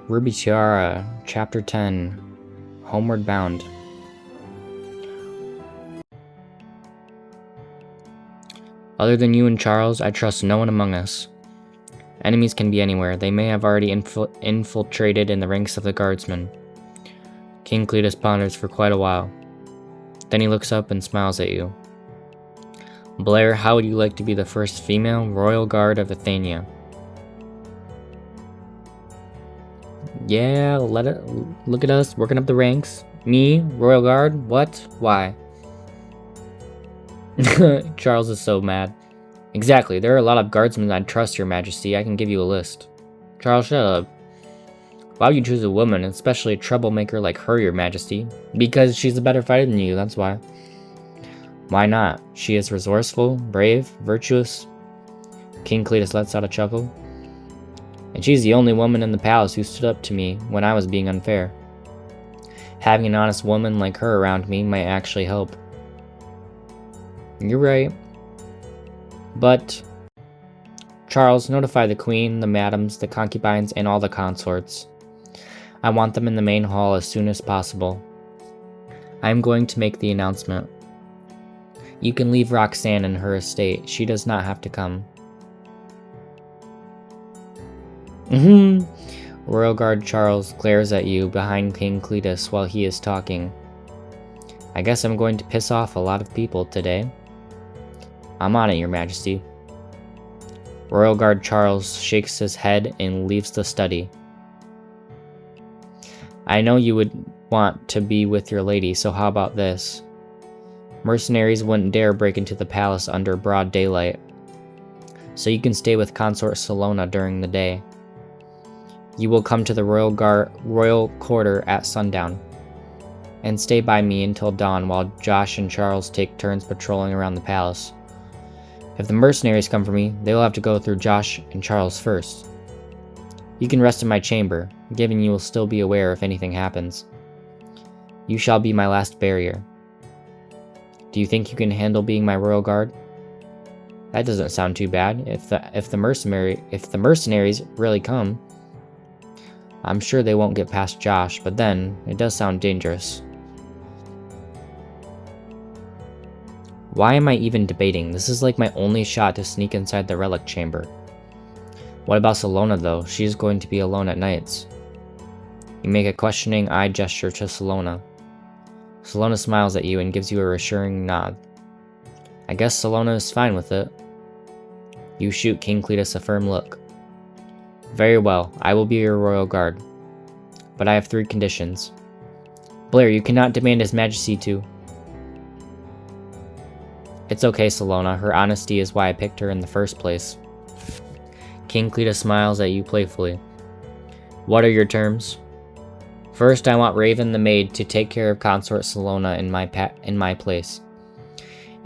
Ruby Tiara, Chapter 10, Homeward Bound. Other than you and Charles, I trust no one among us. Enemies can be anywhere. They may have already infiltrated in the ranks of the guardsmen. King Cletus ponders for quite a while. Then he looks up and smiles at you. Blair, how would you like to be the first female royal guard of Athenia? Yeah, look at us, working up the ranks. Me, royal guard? What? Why? Charles is so mad. Exactly, there are a lot of guardsmen I'd trust, your majesty. I can give you a list. Charles, shut up. Why would you choose a woman, especially a troublemaker like her, your majesty? Because she's a better fighter than you, that's why. Why not? She is resourceful, brave, virtuous. King Cletus lets out a chuckle. And she's the only woman in the palace who stood up to me when I was being unfair. Having an honest woman like her around me might actually help. You're right. But, Charles, notify the queen, the madams, the concubines, and all the consorts. I want them in the main hall as soon as possible. I am going to make the announcement. You can leave Roxanne in her estate. She does not have to come. Royal Guard Charles glares at you behind King Cletus while he is talking. I guess I'm going to piss off a lot of people today. I'm on it, your majesty. Royal Guard Charles shakes his head and leaves the study. I know you would want to be with your lady, so how about this? Mercenaries wouldn't dare break into the palace under broad daylight, so you can stay with Consort Salona during the day. You will come to the royal quarter at sundown, and stay by me until dawn while Josh and Charles take turns patrolling around the palace. If the mercenaries come for me, they will have to go through Josh and Charles first. You can rest in my chamber, given you will still be aware if anything happens. You shall be my last barrier. Do you think you can handle being my royal guard? That doesn't sound too bad. If the mercenaries really come, I'm sure they won't get past Josh, but then it does sound dangerous. Why am I even debating? This is like my only shot to sneak inside the relic chamber. What about Salona though? She's going to be alone at nights. You make a questioning eye gesture to Salona. Salona smiles at you and gives you a reassuring nod. I guess Salona is fine with it. You shoot King Cletus a firm look. Very well, I will be your royal guard. But I have 3 conditions. Blair, you cannot demand His Majesty to... It's okay, Salona. Her honesty is why I picked her in the first place. King Cletus smiles at you playfully. What are your terms? First, I want Raven the maid to take care of Consort Salona in my place.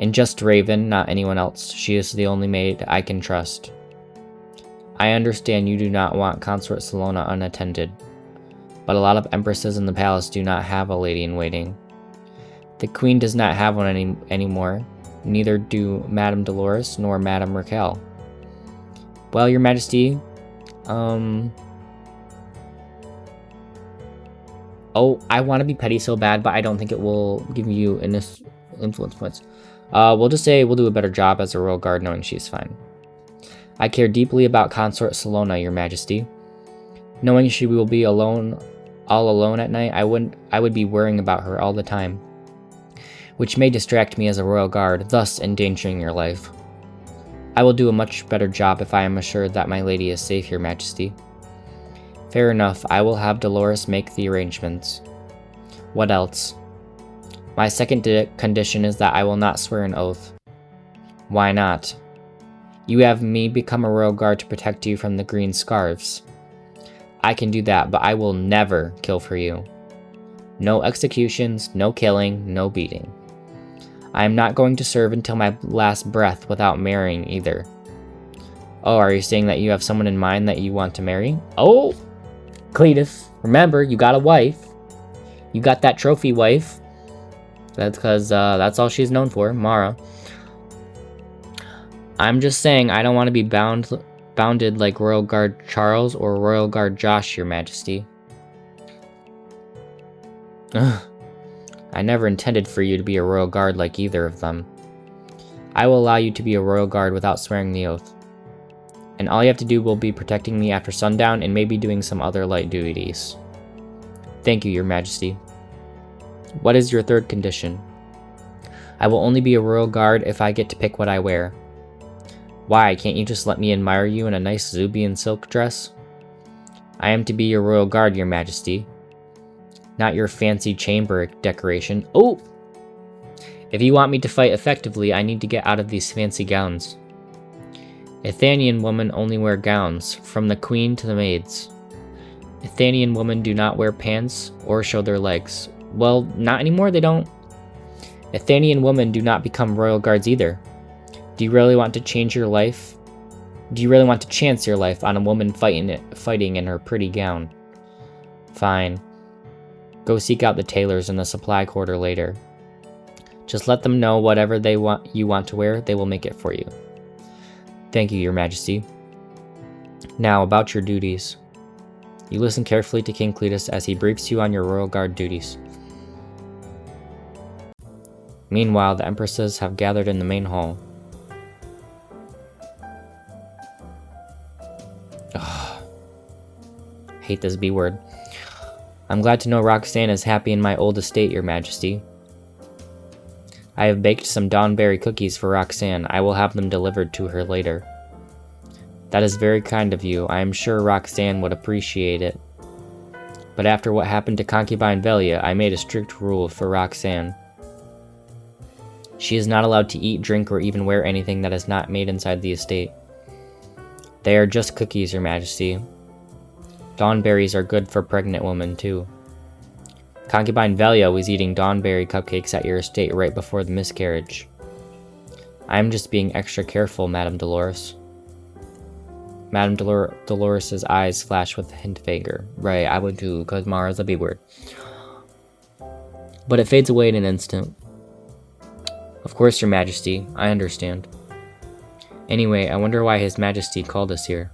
And just Raven, not anyone else. She is the only maid I can trust. I understand you do not want Consort Salona unattended, but a lot of empresses in the palace do not have a lady-in-waiting. The queen does not have one anymore, neither do Madame Dolores nor Madame Raquel. Well, your majesty, oh, I want to be petty so bad, but I don't think it will give you influence points. We'll just say we'll do a better job as a royal guard knowing she's fine. I care deeply about Consort Salona, your majesty. Knowing she will be all alone at night, I would be worrying about her all the time, which may distract me as a royal guard, thus endangering your life. I will do a much better job if I am assured that my lady is safe, your majesty. Fair enough, I will have Dolores make the arrangements. What else? My second condition is that I will not swear an oath. Why not? You have me become a royal guard to protect you from the green scarves. I can do that, but I will never kill for you. No executions, no killing, no beating. I am not going to serve until my last breath without marrying either. Oh, are you saying that you have someone in mind that you want to marry? Oh, Cletus, remember, you got a wife. You got that trophy wife. That's because that's all she's known for, Mara. I'm just saying I don't want to be bound bounded like Royal Guard Charles or Royal Guard Josh, Your Majesty. Ugh. I never intended for you to be a Royal Guard like either of them. I will allow you to be a Royal Guard without swearing the oath. And all you have to do will be protecting me after sundown and maybe doing some other light duties. Thank you, Your Majesty. What is your third condition? I will only be a Royal Guard if I get to pick what I wear. Why, can't you just let me admire you in a nice Zubian silk dress? I am to be your Royal Guard, Your Majesty. Not your fancy chamber decoration. Oh! If you want me to fight effectively, I need to get out of these fancy gowns. Athenian women only wear gowns, from the queen to the maids. Athenian women do not wear pants or show their legs. Well, not anymore, they don't. Athenian women do not become royal guards either. Do you really want to change your life? Do you really want to chance your life on a woman fighting in her pretty gown? Fine. Go seek out the tailors in the supply quarter later. Just let them know whatever you want to wear, they will make it for you. Thank you, Your Majesty. Now, about your duties. You listen carefully to King Cletus as he briefs you on your royal guard duties. Meanwhile, the empresses have gathered in the main hall. Ugh. Hate this B word. I'm glad to know Roxanne is happy in my old estate, Your Majesty. I have baked some Dawnberry cookies for Roxanne. I will have them delivered to her later. That is very kind of you. I am sure Roxanne would appreciate it. But after what happened to Concubine Velia, I made a strict rule for Roxanne. She is not allowed to eat, drink, or even wear anything that is not made inside the estate. They are just cookies, Your Majesty. Dawnberries are good for pregnant women, too. Concubine Velia was eating Dawnberry cupcakes at your estate right before the miscarriage. I am just being extra careful, Madame Dolores. Madame Dolores' eyes flash with a hint of anger. Right, I would too, because Mara's a B word. But it fades away in an instant. Of course, Your Majesty, I understand. Anyway, I wonder why His Majesty called us here.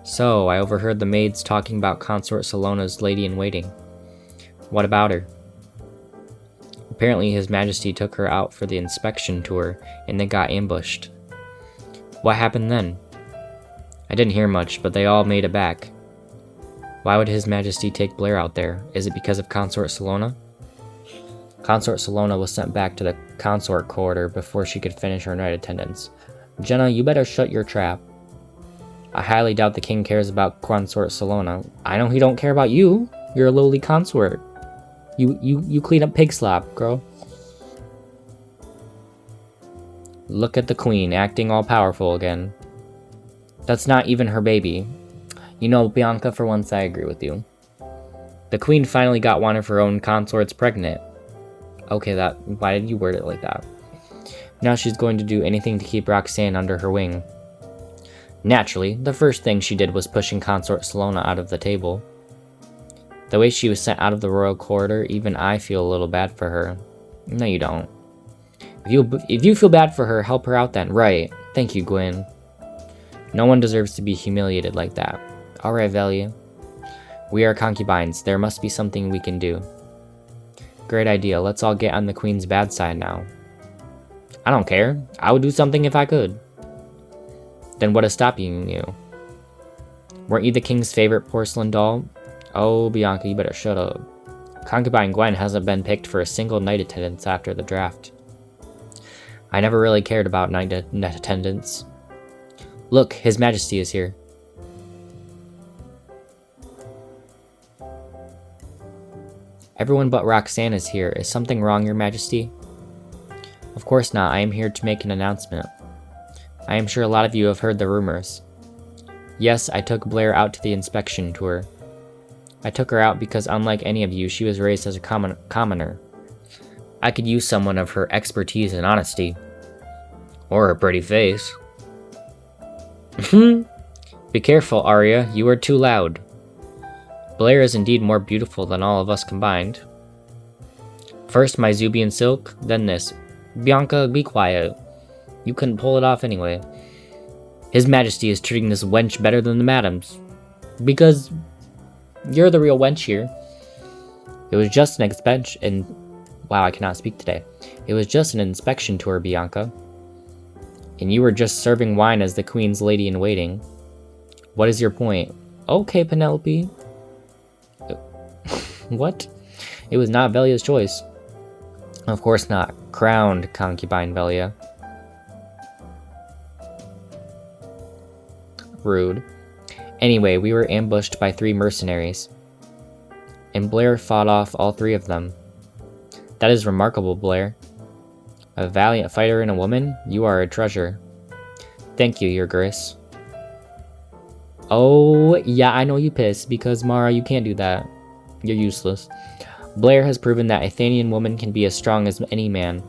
So, I overheard the maids talking about Consort Salona's lady-in-waiting. What about her? Apparently, His Majesty took her out for the inspection tour, and they got ambushed. What happened then? I didn't hear much, but they all made it back. Why would His Majesty take Blair out there? Is it because of Consort Salona? Consort Salona was sent back to the consort quarter before she could finish her night attendance. Jenna, you better shut your trap. I highly doubt the king cares about Consort Salona. I know he don't care about you. You're a lowly consort. You clean up pig slop, girl. Look at the queen, acting all powerful again. That's not even her baby. You know, Bianca, for once I agree with you. The queen finally got one of her own consorts pregnant. Okay, why did you word it like that? Now she's going to do anything to keep Roxanne under her wing. Naturally, the first thing she did was pushing Consort Salona out of the table. The way she was sent out of the royal corridor, even I feel a little bad for her. No, you don't. If you feel bad for her, help her out then. Right. Thank you, Gwen. No one deserves to be humiliated like that. Alright, Velia. We are concubines. There must be something we can do. Great idea. Let's all get on the queen's bad side now. I don't care. I would do something if I could. Then what is stopping you? Weren't you the king's favorite porcelain doll? Oh, Bianca, you better shut up. Concubine Gwen hasn't been picked for a single night attendance after the draft. I never really cared about night attendance. Look, His Majesty is here. Everyone but Roxanne is here. Is something wrong, Your Majesty? Of course not. I am here to make an announcement. I am sure a lot of you have heard the rumors. Yes, I took Blair out to the inspection tour. I took her out because unlike any of you, she was raised as a commoner. I could use someone of her expertise and honesty. Or her pretty face. Be careful, Arya. You are too loud. Blair is indeed more beautiful than all of us combined. First my Zubian silk, then this. Bianca, be quiet. You couldn't pull it off anyway. His Majesty is treating this wench better than the madams. Because you're the real wench here. It was just an inspection. Wow, I cannot speak today. It was just an inspection tour, Bianca. And you were just serving wine as the Queen's lady-in-waiting. What is your point? Okay, Penelope. What? It was not Velia's choice. Of course not. Crowned concubine Velia. Rude. Anyway, we were ambushed by 3 mercenaries. And Blair fought off all 3 of them. That is remarkable, Blair. A valiant fighter and a woman? You are a treasure. Thank you, Your Grace. Oh, yeah, I know you pissed, because Mara, you can't do that. You're useless. Blair has proven that Athenian woman can be as strong as any man.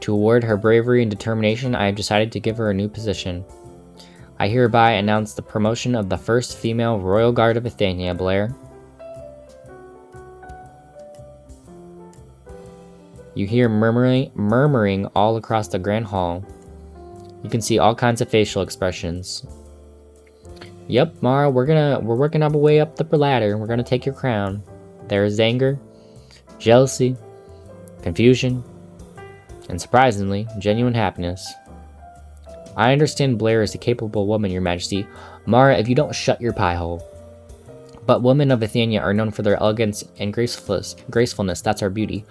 To award her bravery and determination, I have decided to give her a new position. I hereby announce the promotion of the first female Royal Guard of Athenia, Blair. You hear murmuring all across the Grand Hall. You can see all kinds of facial expressions. Yep, Mara, we're working our way up the ladder. We're gonna take your crown. There is anger, jealousy, confusion, and surprisingly, genuine happiness. I understand Blair is a capable woman, Your Majesty. Mara, if you don't shut your pie hole. But women of Athenia are known for their elegance and gracefulness. That's our beauty.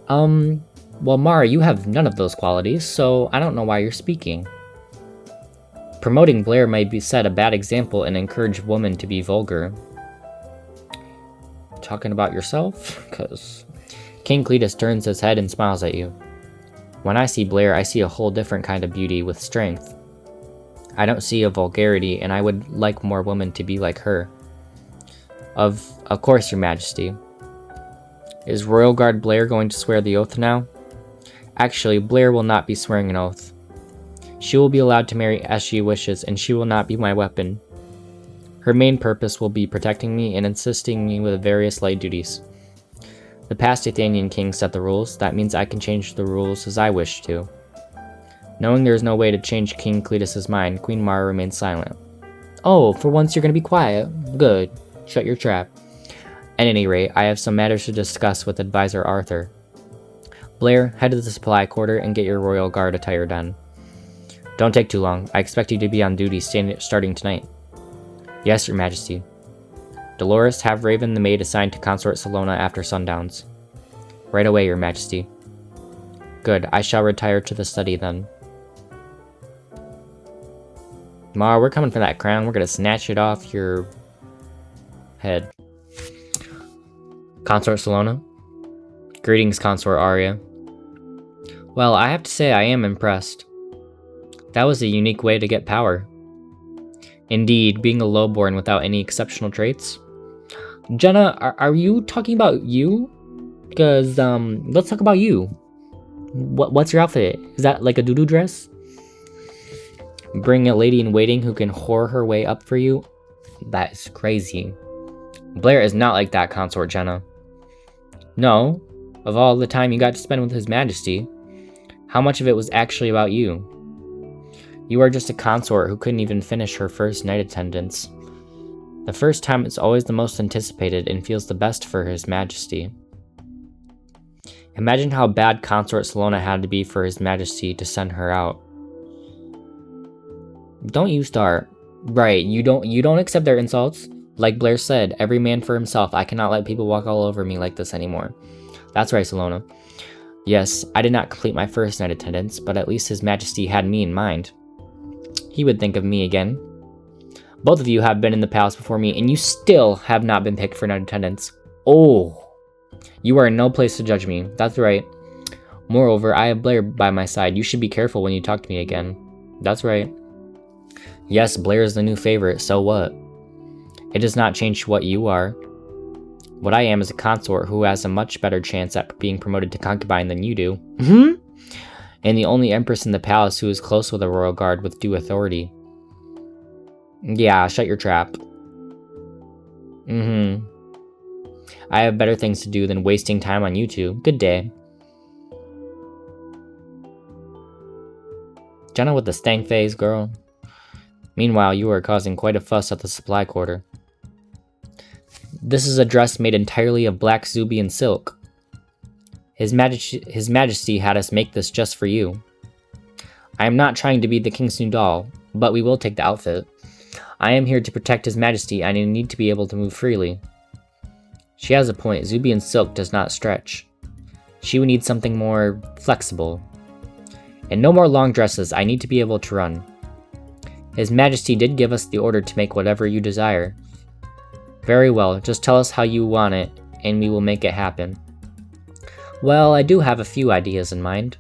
Well, Mara, you have none of those qualities, so I don't know why you're speaking. Promoting Blair may set a bad example and encourage women to be vulgar. Talking about yourself? Because King Cletus turns his head and smiles at you. When I see Blair, I see a whole different kind of beauty with strength. I don't see a vulgarity, and I would like more women to be like her. Of course, Your Majesty. Is Royal Guard Blair going to swear the oath now? Actually, Blair will not be swearing an oath. She will be allowed to marry as she wishes, and she will not be my weapon. Her main purpose will be protecting me and assisting me with various light duties. The past Athenian king set the rules. That means I can change the rules as I wish to. Knowing there is no way to change King Cletus's mind, Queen Mara remains silent. Oh, for once you're going to be quiet. Good. Shut your trap. At any rate, I have some matters to discuss with Advisor Arthur. Blair, head to the supply quarter and get your royal guard attire done. Don't take too long. I expect you to be on duty starting tonight. Yes, Your Majesty. Dolores, have Raven the maid assigned to Consort Salona after sundowns. Right away, Your Majesty. Good, I shall retire to the study then. Mara, we're coming for that crown. We're gonna snatch it off your head. Consort Salona? Greetings, Consort Arya. Well, I have to say I am impressed. That was a unique way to get power. Indeed, being a lowborn without any exceptional traits. Jenna, are you talking about you? Because, let's talk about you. What's your outfit? Is that like a doo-doo dress? Bring a lady-in-waiting who can whore her way up for you? That is crazy. Blair is not like that, Consort Jenna. No, of all the time you got to spend with His Majesty, how much of it was actually about you? You are just a consort who couldn't even finish her first night attendance. The first time is always the most anticipated and feels the best for His Majesty. Imagine how bad Consort Salona had to be for His Majesty to send her out. Don't you start. Right, you don't accept their insults. Like Blair said, every man for himself. I cannot let people walk all over me like this anymore. That's right, Salona. Yes, I did not complete my first night attendance, but at least His Majesty had me in mind. He would think of me again. Both of you have been in the palace before me, and you still have not been picked for night attendance. Oh, you are in no place to judge me. That's right. Moreover, I have Blair by my side. You should be careful when you talk to me again. That's right. Yes, Blair is the new favorite, so what? It does not change what you are. What I am is a consort who has a much better chance at being promoted to concubine than you do. And the only empress in the palace who is close with a royal guard with due authority. Yeah, shut your trap. I have better things to do than wasting time on you two. Good day. Jenna with the stank face, girl. Meanwhile, you are causing quite a fuss at the supply quarter. This is a dress made entirely of black Zubian silk. His Majesty had us make this just for you. I am not trying to be the king's new doll, but we will take the outfit. I am here to protect His Majesty, and I need to be able to move freely. She has a point. Zubian silk does not stretch. She would need something more flexible. And no more long dresses. I need to be able to run. His Majesty did give us the order to make whatever you desire. Very well, just tell us how you want it, and we will make it happen. Well, I do have a few ideas in mind.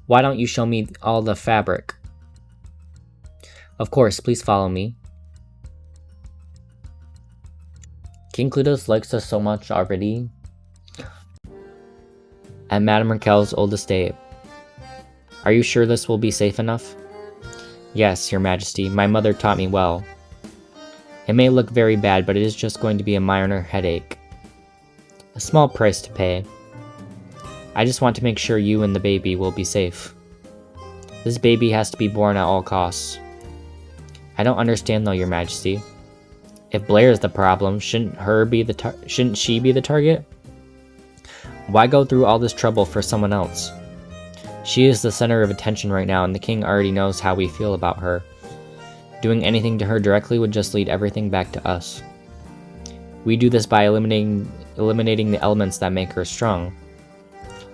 Why don't you show me all the fabric? Of course, please follow me. King Cletus likes us so much already. At Madame Raquel's old estate. Are you sure this will be safe enough? Yes, Your Majesty, my mother taught me well. It may look very bad, but it is just going to be a minor headache. A small price to pay. I just want to make sure you and the baby will be safe. This baby has to be born at all costs. I don't understand though, Your Majesty. If Blair is the problem, shouldn't she be the target? Why go through all this trouble for someone else? She is the center of attention right now, and the king already knows how we feel about her. Doing anything to her directly would just lead everything back to us. We do this by eliminating the elements that make her strong.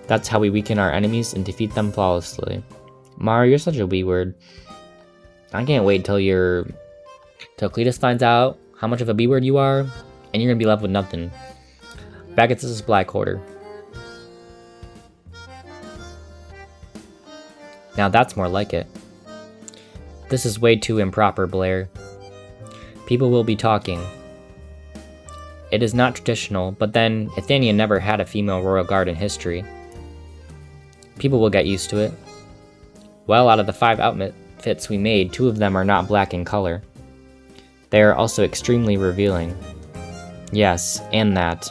That's how we weaken our enemies and defeat them flawlessly. Mara, you're such a wee word. I can't wait till Cletus finds out how much of a B-word you are, and you're gonna be left with nothing. Back at the supply quarter. Now that's more like it. This is way too improper, Blair. People will be talking. It is not traditional, but then Ithania never had a female royal guard in history. People will get used to it. Well, out of the 5 outfits we made, 2 of them are not black in color. They are also extremely revealing. Yes, and that.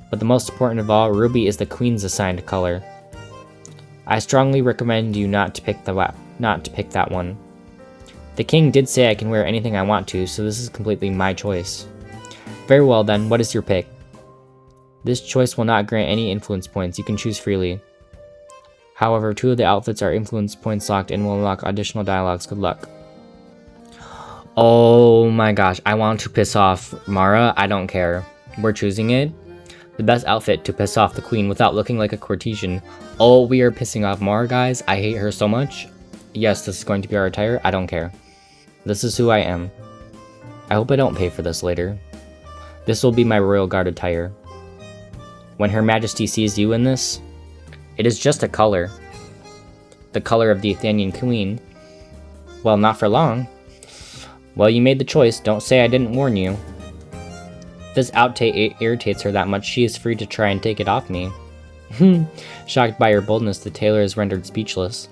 But the most important of all, ruby is the queen's assigned color. I strongly recommend you not to pick that one. The king did say I can wear anything I want to, so this is completely my choice. Very well then, what is your pick? This choice will not grant any influence points, you can choose freely. However, 2 of the outfits are influence points locked and will unlock additional dialogues. Good luck. Oh my gosh, I want to piss off Mara. I don't care. We're choosing it. The best outfit to piss off the queen without looking like a courtesan. Oh, we are pissing off Mara, guys. I hate her so much. Yes, this is going to be our attire. I don't care. This is who I am. I hope I don't pay for this later. This will be my royal guard attire. When Her Majesty sees you in this, it is just a color. The color of the Athenian queen. Well, not for long. Well, you made the choice. Don't say I didn't warn you. If this outtake irritates her that much, she is free to try and take it off me. Shocked by her boldness, the tailor is rendered speechless.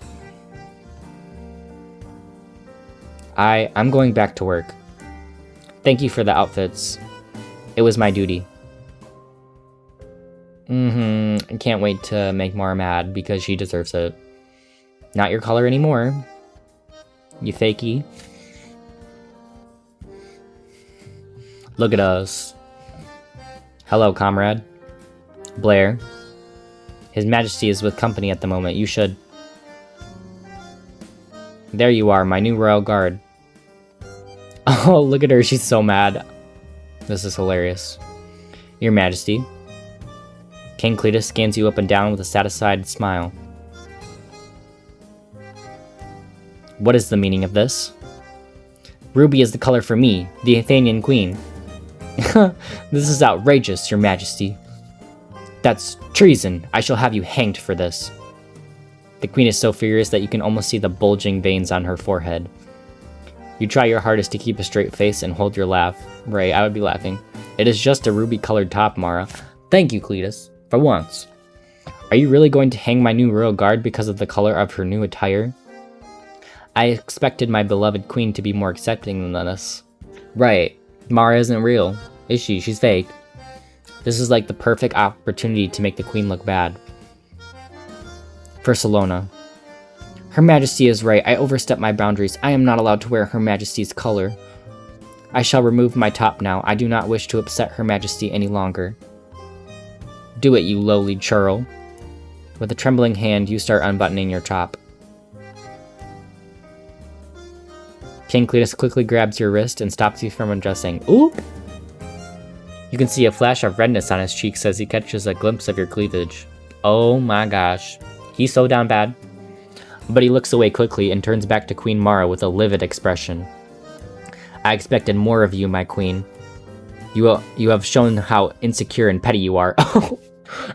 I'm going back to work. Thank you for the outfits. It was my duty. I can't wait to make Mara mad because she deserves it. Not your color anymore. You fakey. Look at us. Hello, comrade. Blair. His Majesty is with company at the moment. You should... There you are, my new royal guard. Oh, look at her. She's so mad. This is hilarious. Your Majesty. King Cletus scans you up and down with a satisfied smile. What is the meaning of this? Ruby is the color for me, the Athenian queen. This is outrageous, Your Majesty. That's treason. I shall have you hanged for this. The queen is so furious that you can almost see the bulging veins on her forehead. You try your hardest to keep a straight face and hold your laugh. Right, I would be laughing. It is just a ruby-colored top, Mara. Thank you, Cletus. For once. Are you really going to hang my new royal guard because of the color of her new attire? I expected my beloved queen to be more accepting than this. Right. Mara isn't real, is she? She's fake. This is like the perfect opportunity to make the queen look bad. For Salona. Her Majesty is right. I overstepped my boundaries. I am not allowed to wear Her Majesty's color. I shall remove my top now. I do not wish to upset Her Majesty any longer. Do it, you lowly churl. With a trembling hand, you start unbuttoning your top. King Cletus quickly grabs your wrist and stops you from undressing. Oop! You can see a flash of redness on his cheeks as he catches a glimpse of your cleavage. Oh my gosh. He's so down bad. But he looks away quickly and turns back to Queen Mara with a livid expression. I expected more of you, my queen. You have shown how insecure and petty you are.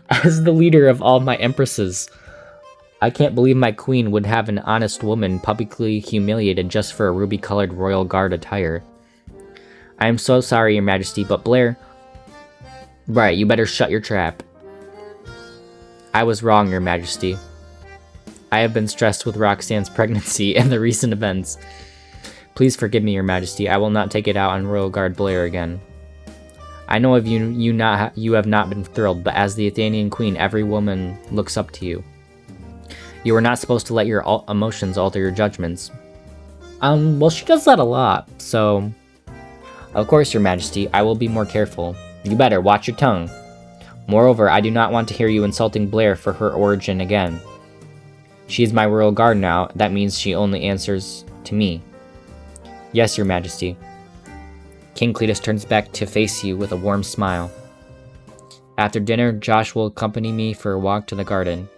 As the leader of all my empresses. I can't believe my queen would have an honest woman publicly humiliated just for a ruby-colored royal guard attire. I am so sorry, Your Majesty, but Blair... Right, you better shut your trap. I was wrong, Your Majesty. I have been stressed with Roxanne's pregnancy and the recent events. Please forgive me, Your Majesty. I will not take it out on Royal Guard Blair again. I know of you have not been thrilled, but as the Athenian queen, every woman looks up to you. You are not supposed to let your emotions alter your judgments. Well, she does that a lot, so... Of course, Your Majesty, I will be more careful. You better watch your tongue. Moreover, I do not want to hear you insulting Blair for her origin again. She is my royal guard now. That means she only answers to me. Yes, Your Majesty. King Cletus turns back to face you with a warm smile. After dinner, Josh will accompany me for a walk to the garden.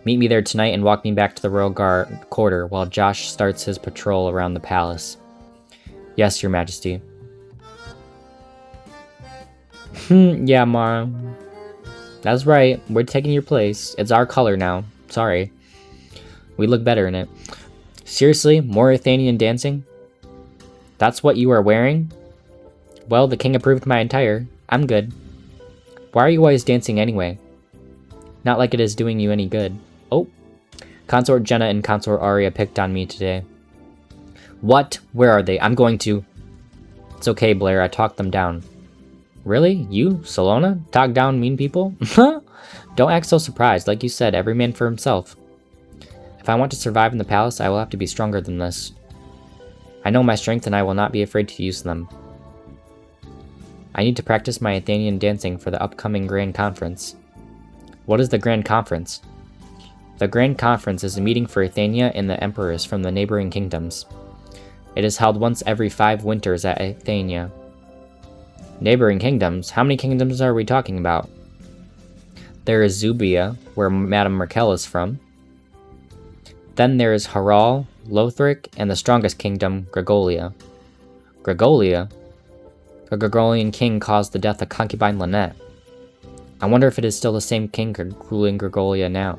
Meet me there tonight and walk me back to the royal guard quarter while Josh starts his patrol around the palace. Yes, Your Majesty. Yeah, Mara. That's right. We're taking your place. It's our color now. Sorry. We look better in it. Seriously? More Athenian dancing? That's what you are wearing? Well, the king approved my attire. I'm good. Why are you always dancing anyway? Not like it is doing you any good. Oh. Consort Jenna and Consort Arya picked on me today. What? Where are they? I'm going to... It's okay, Blair. I talked them down. Really? You? Salona? Talk down mean people? Don't act so surprised. Like you said, every man for himself. If I want to survive in the palace, I will have to be stronger than this. I know my strength and I will not be afraid to use them. I need to practice my Athenian dancing for the upcoming Grand Conference. What is the Grand Conference? The Grand Conference is a meeting for Athenia and the emperors from the neighboring kingdoms. It is held once every 5 winters at Athenia. Neighboring kingdoms? How many kingdoms are we talking about? There is Zubia, where Madame Merkel is from. Then there is Haral, Lothric, and the strongest kingdom, Gregolia. Gregolia? A Gregorian king caused the death of concubine Lynette. I wonder if it is still the same king ruling Gregolia now.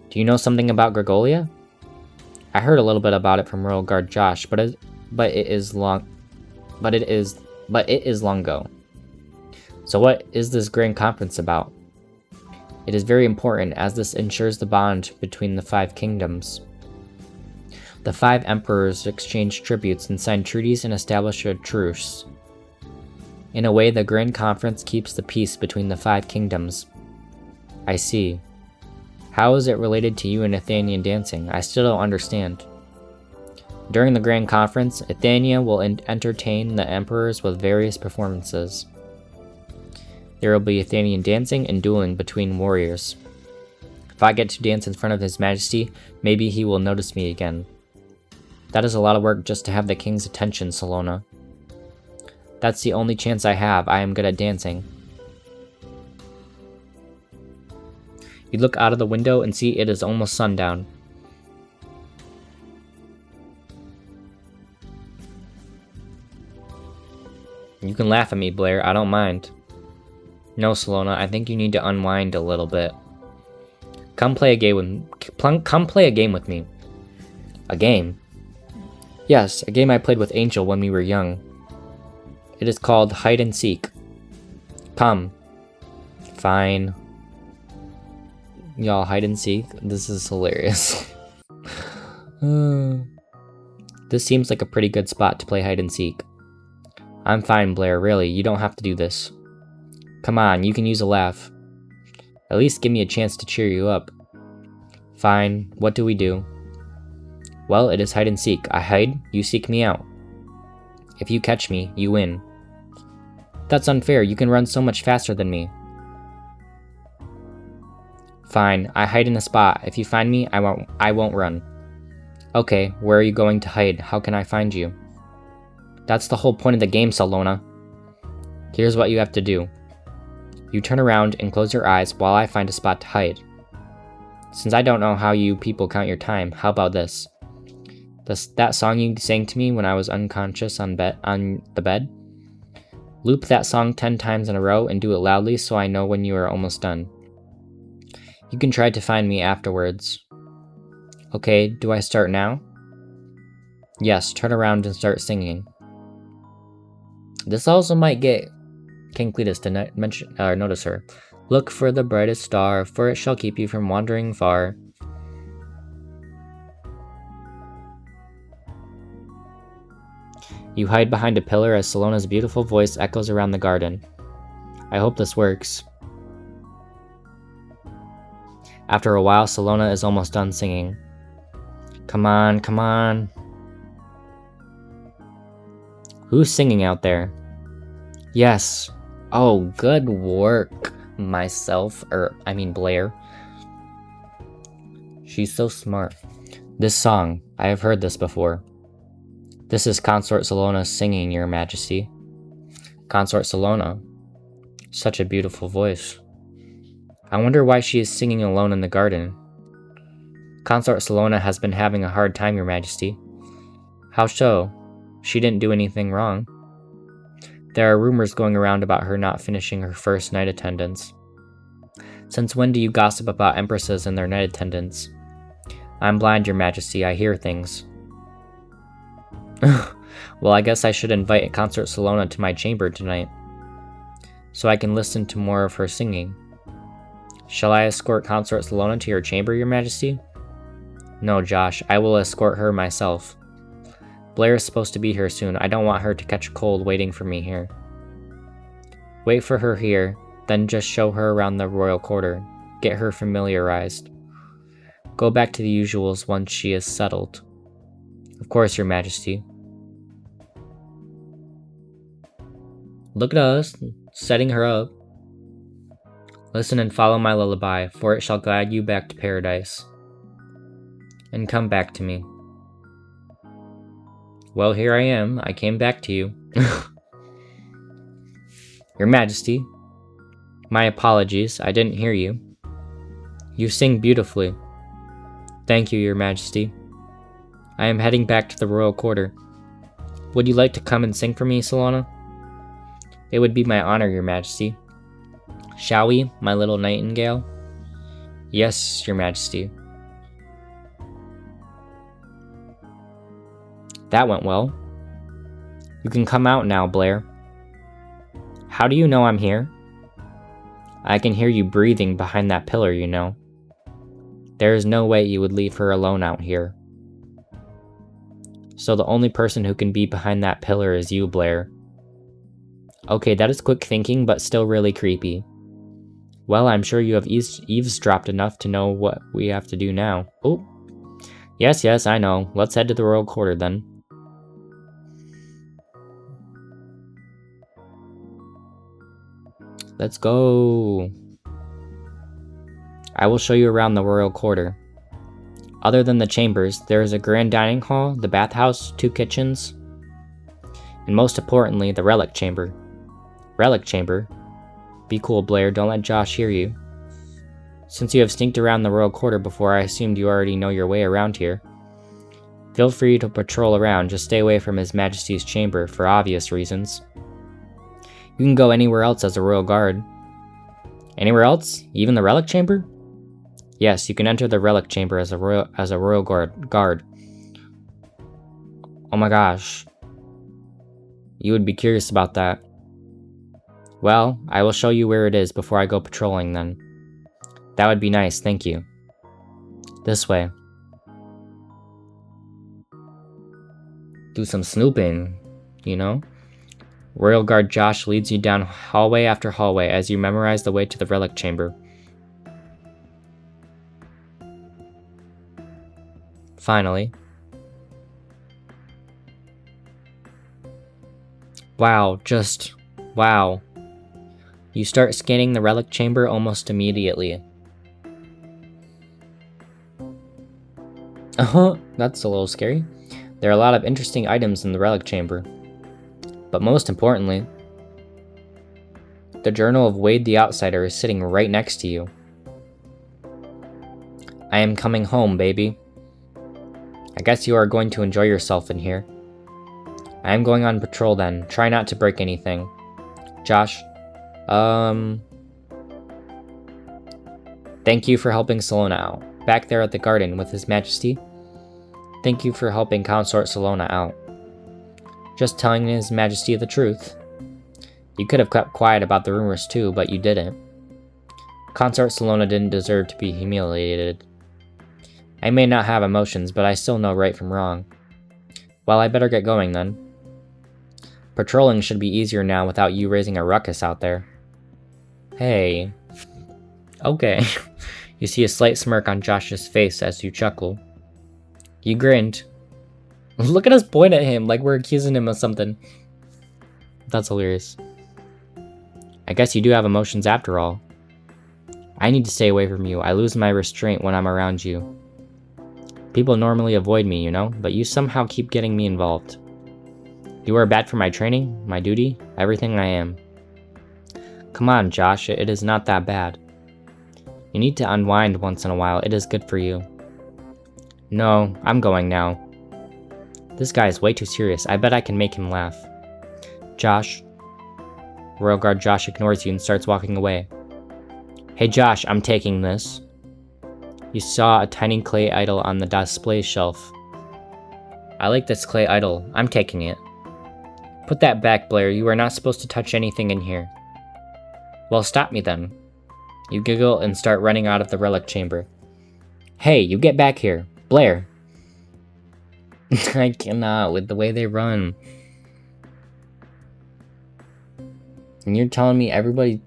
Do you know something about Gregolia? I heard a little bit about it from Royal Guard Josh, but it is long ago. So what is this Grand Conference about? It is very important, as this ensures the bond between the 5 kingdoms. The 5 emperors exchanged tributes and signed treaties and established a truce. In a way, the Grand Conference keeps the peace between the 5 kingdoms. I see. How is it related to you and Athenian dancing? I still don't understand. During the Grand Conference, Athenia will entertain the emperors with various performances. There will be Athenian dancing and dueling between warriors. If I get to dance in front of His Majesty, maybe he will notice me again. That is a lot of work just to have the king's attention, Salona. That's the only chance I have. I am good at dancing. You look out of the window and see it is almost sundown. You can laugh at me, Blair. I don't mind. No, Salona, I think you need to unwind a little bit. Come play a game with me. A game? Yes, a game I played with Angel when we were young. It is called Hide and Seek. Come. Fine. Y'all, hide and seek? This is hilarious. This seems like a pretty good spot to play hide and seek. I'm fine, Blair, really. You don't have to do this. Come on, you can use a laugh. At least give me a chance to cheer you up. Fine, what do we do? Well, it is hide and seek. I hide, you seek me out. If you catch me, you win. That's unfair, you can run so much faster than me. Fine, I hide in a spot. If you find me, I won't run. Okay, where are you going to hide? How can I find you? That's the whole point of the game, Salona. Here's what you have to do. You turn around and close your eyes while I find a spot to hide. Since I don't know how you people count your time, how about this? That song you sang to me when I was unconscious on the bed? Loop that song 10 times in a row and do it loudly so I know when you are almost done. You can try to find me afterwards. Okay, do I start now? Yes, turn around and start singing. This also might get King Cletus to notice her. Look for the brightest star, for it shall keep you from wandering far. You hide behind a pillar as Salona's beautiful voice echoes around the garden. I hope this works. After a while, Salona is almost done singing. Come on, come on. Who's singing out there? Yes. Oh, good work, Blair. She's so smart. This song, I have heard this before. This is Consort Salona singing, Your Majesty. Consort Salona. Such a beautiful voice. I wonder why she is singing alone in the garden. Consort Salona has been having a hard time, Your Majesty. How so? She didn't do anything wrong. There are rumors going around about her not finishing her first night attendance. Since when do you gossip about empresses and their night attendance? I'm blind, Your Majesty, I hear things. Well, I guess I should invite Consort Salona to my chamber tonight, so I can listen to more of her singing. Shall I escort Consort Salona to your chamber, Your Majesty? No, Josh, I will escort her myself. Blair is supposed to be here soon. I don't want her to catch a cold waiting for me here. Wait for her here, then just show her around the royal quarter. Get her familiarized. Go back to the usuals once she is settled. Of course, Your Majesty. Look at us, setting her up. Listen and follow my lullaby, for it shall guide you back to paradise. And come back to me. Well, here I am. I came back to you. Your Majesty. My apologies, I didn't hear you. You sing beautifully. Thank you, Your Majesty. I am heading back to the royal quarter. Would you like to come and sing for me, Salona? It would be my honor, Your Majesty. Shall we, my little nightingale? Yes, Your Majesty. That went well. You can come out now, Blair. How do you know I'm here? I can hear you breathing behind that pillar, you know. There is no way you would leave her alone out here. So the only person who can be behind that pillar is you, Blair. Okay, that is quick thinking, but still really creepy. Well, I'm sure you have eavesdropped enough to know what we have to do now. Oh. Yes, I know. Let's head to the royal quarter then. Let's go. I will show you around the royal quarter. Other than the chambers, there is a grand dining hall, the bathhouse, 2 kitchens, and most importantly, the relic chamber. Relic chamber? Be cool, Blair, don't let Josh hear you. Since you have sneaked around the royal quarter before, I assumed you already know your way around here. Feel free to patrol around, just stay away from His Majesty's chamber for obvious reasons. You can go anywhere else as a royal guard. Anywhere else? Even the relic chamber? Yes, you can enter the relic chamber as a royal guard. Oh my gosh. You would be curious about that. Well, I will show you where it is before I go patrolling then. That would be nice, thank you. This way. Do some snooping, you know? Royal Guard Josh leads you down hallway after hallway as you memorize the way to the relic chamber. Finally. Wow, just wow. You start scanning the relic chamber almost immediately. That's a little scary. There are a lot of interesting items in the relic chamber. But most importantly, the Journal of Wade the Outsider is sitting right next to you. I am coming home, baby. I guess you are going to enjoy yourself in here. I am going on patrol then. Try not to break anything. Josh, thank you for helping Salona out. Back there at the garden with His Majesty. Thank you for helping Consort Salona out. Just telling His Majesty the truth. You could have kept quiet about the rumors too, but you didn't. Consort Salona didn't deserve to be humiliated. I may not have emotions, but I still know right from wrong. Well, I better get going then. Patrolling should be easier now without you raising a ruckus out there. Hey. Okay. You see a slight smirk on Josh's face as you chuckle. You grinned. Look at us point at him like we're accusing him of something. That's hilarious. I guess you do have emotions after all. I need to stay away from you. I lose my restraint when I'm around you. People normally avoid me, you know, but you somehow keep getting me involved. You are bad for my training, my duty, everything I am. Come on, Josh, it is not that bad. You need to unwind once in a while, it is good for you. No, I'm going now. This guy is way too serious, I bet I can make him laugh. Josh. Royal Guard Josh ignores you and starts walking away. Hey Josh, I'm taking this. You saw a tiny clay idol on the display shelf. I like this clay idol, I'm taking it. Put that back, Blair. You are not supposed to touch anything in here. Well, stop me then. You giggle and start running out of the relic chamber. Hey, you get back here. Blair. I cannot with the way they run. And you're telling me everybody...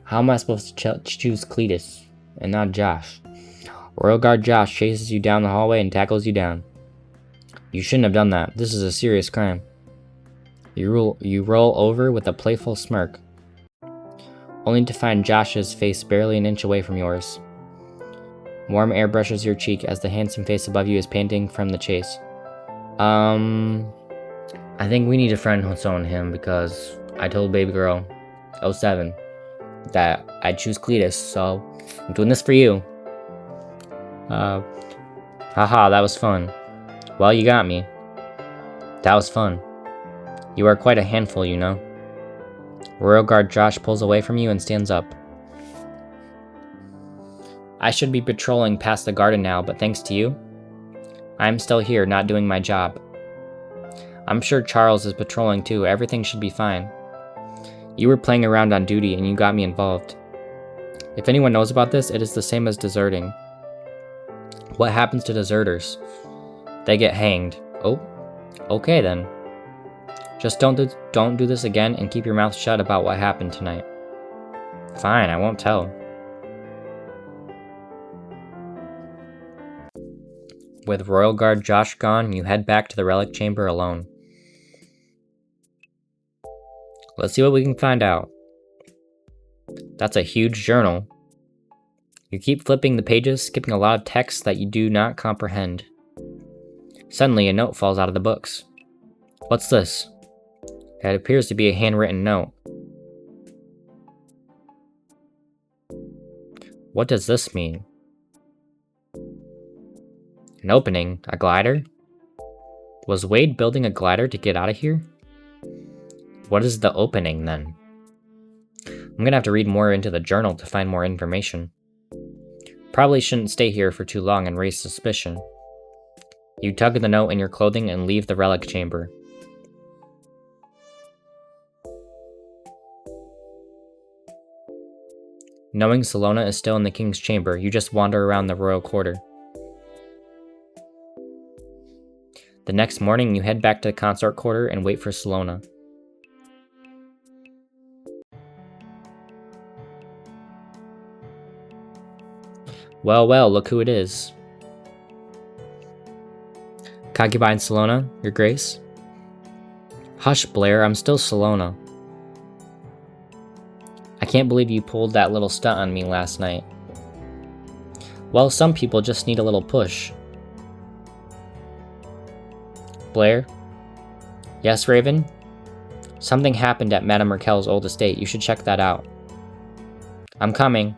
How am I supposed to choose Cletus and not Josh? Royal Guard Josh chases you down the hallway and tackles you down. You shouldn't have done that. This is a serious crime. You roll over with a playful smirk, only to find Josh's face barely an inch away from yours. Warm air brushes your cheek as the handsome face above you is panting from the chase. I think we need to friend zone him because I told baby girl 07 that I'd choose Cletus, so I'm doing this for you. Haha, that was fun. Well, you got me. That was fun. You are quite a handful, you know. Royal Guard Josh pulls away from you and stands up. I should be patrolling past the garden now, but thanks to you, I'm still here, not doing my job. I'm sure Charles is patrolling too, everything should be fine. You were playing around on duty and you got me involved. If anyone knows about this, it is the same as deserting. What happens to deserters? They get hanged. Oh, okay then. Just don't do this again and keep your mouth shut about what happened tonight. Fine, I won't tell. With Royal Guard Josh gone, you head back to the relic chamber alone. Let's see what we can find out. That's a huge journal. You keep flipping the pages, skipping a lot of text that you do not comprehend. Suddenly, a note falls out of the books. What's this? It appears to be a handwritten note. What does this mean? An opening? A glider? Was Wade building a glider to get out of here? What is the opening, then? I'm gonna have to read more into the journal to find more information. Probably shouldn't stay here for too long and raise suspicion. You tug the note in your clothing and leave the relic chamber. Knowing Salona is still in the king's chamber, you just wander around the royal quarter. The next morning, you head back to the consort quarter and wait for Salona. Well, look who it is. Concubine Salona, Your Grace? Hush, Blair, I'm still Salona. I can't believe you pulled that little stunt on me last night. Well, some people just need a little push. Blair? Yes, Raven? Something happened at Madame Raquel's old estate. You should check that out. I'm coming.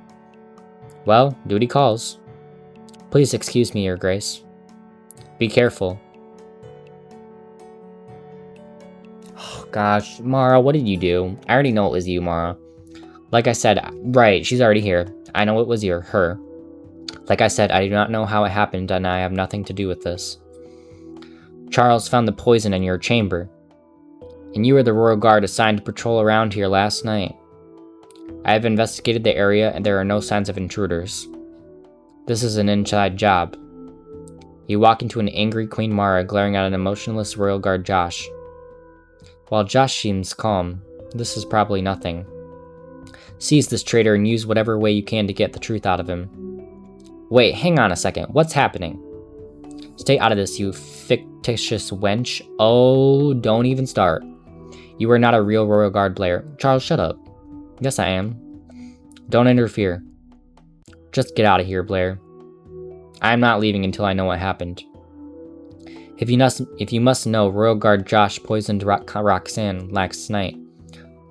Well, duty calls. Please excuse me, Your Grace. Be careful. Oh, gosh, Mara, what did you do? I already know it was you, Mara. Like I said, right, she's already here. I know it was her. Like I said, I do not know how it happened, and I have nothing to do with this. Charles found the poison in your chamber, and you were the Royal Guard assigned to patrol around here last night. I have investigated the area, and there are no signs of intruders. This is an inside job. You walk into an angry Queen Mara glaring at an emotionless Royal Guard Josh. While Josh seems calm, this is probably nothing. Seize this traitor and use whatever way you can to get the truth out of him. Wait, hang on a second. What's happening? Stay out of this, you fictitious wench. Oh, don't even start. You are not a real Royal Guard, Blair. Charles, shut up. Yes, I am. Don't interfere. Just get out of here, Blair. I am not leaving until I know what happened. If you must know, Royal Guard Josh poisoned Roxanne last night.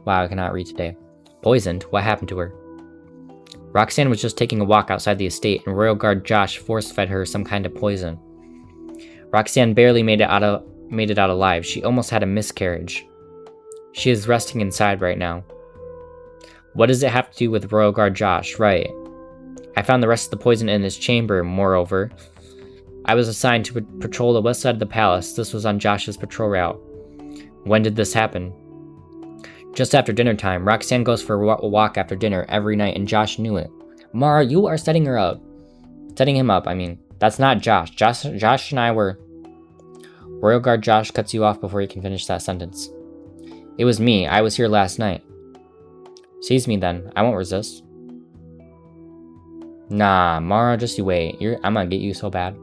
Wow, I cannot read today. Poisoned? What happened to her? Roxanne was just taking a walk outside the estate, and Royal Guard Josh force-fed her some kind of poison. Roxanne barely made it out alive. She almost had a miscarriage. She is resting inside right now. What does it have to do with Royal Guard Josh? Right. I found the rest of the poison in his chamber, moreover. I was assigned to patrol the west side of the palace. This was on Josh's patrol route. When did this happen? Just after dinner time. Roxanne goes for a walk after dinner every night, and Josh knew it. Mara, you are setting her up. Setting him up, I mean. That's not Josh. Josh and I were... Royal Guard Josh cuts you off before you can finish that sentence. It was me. I was here last night. Seize me then. I won't resist. Nah, Mara, just you wait. I'm gonna get you so bad.